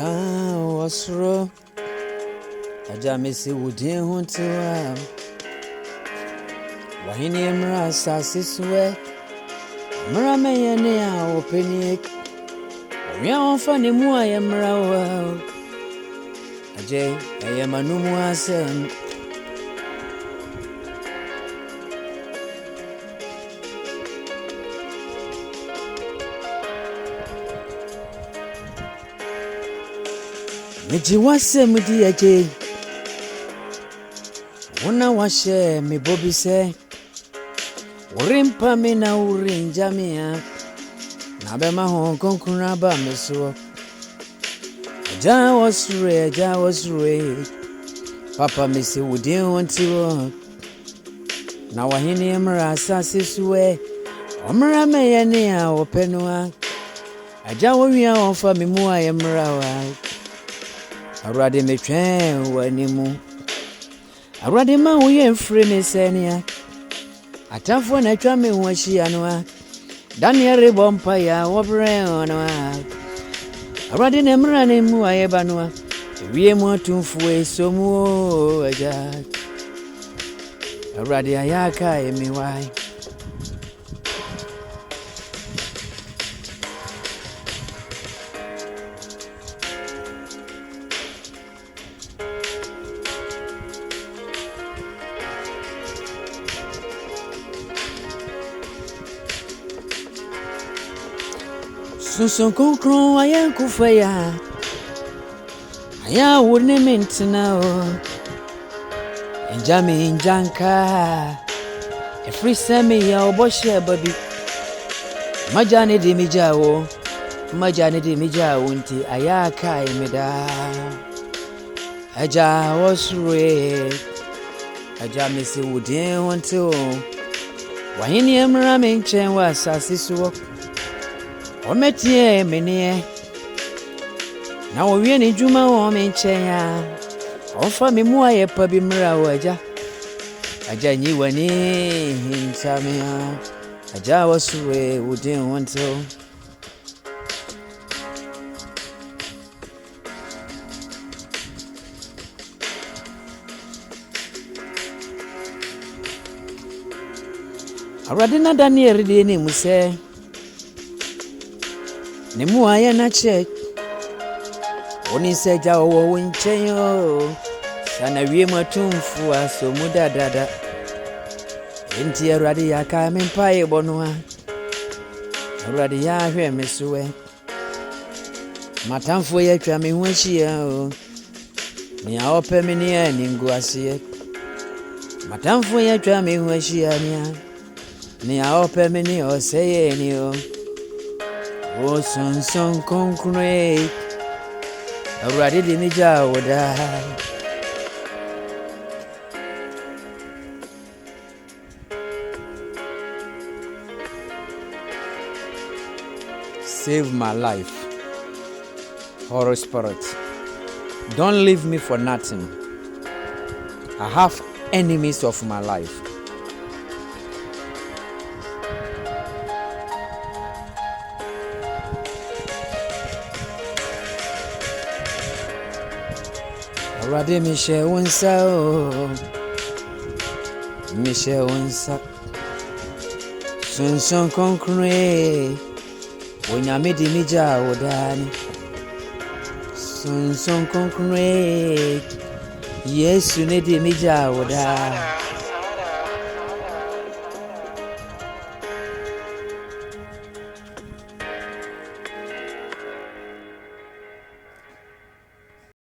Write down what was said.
Wasro Ajamisi Wudin Huntua Wahini Emra Sasiswe Mramayane Openic Rian Fanny Mua Emra Ajay Ayamanumu Sen Meji wase mudi aje Wona washe me bobi se Urimpa me na urinja me ya Na be ma hon konkuna ba me so Aja wasure Papa me se wudi wonti wo Na wahini emra asase suwe Omra me ye ne a openua Aja wo wi a onfa me mu a emra wa Arade me twen wanimu Arade ma wo ye mfre me senia Atafo na twa me ho ahia no a Daniel rebompa ya wo bre ono a Arade na mra na mu ayeba no a Wie mu atumfu esomu aja Arade ayaka emi wai Son concron ayan kufaya Aya wone mentina o Enjami injanka Efri semi ya oboshe babi Majani di mijawo nti ayaka emeda Aja wasure Aja misi wudin wanto Wahini emra menchen wa sasisuwo Ometie menye Na owie ni juma wo menchenya Onfa me mu aye pa bi mra waja Aja nyi wani hintamia Aja wasure wudin wanto Aradina Daniel de ni muse Ne mu aye na che Oni seja wo winchenyo Sana wie matumfu aso mudadada Enti Arade yaka mempae bonoa Arade ya hwe mesuwe Matamfu ye twa me ho ahia o Ni a ope me ne ani nguase Matamfu ye twa me ho ahia ni a ope me ne oseye ni o O son concrete Arade di mi jawoda Save my life Holy Spirit Don't leave me for nothing I have enemies of my life Arade Michelle Wonsa Son concrete Wonyame di mija wodani Son concrete Yesu ne di mija wodani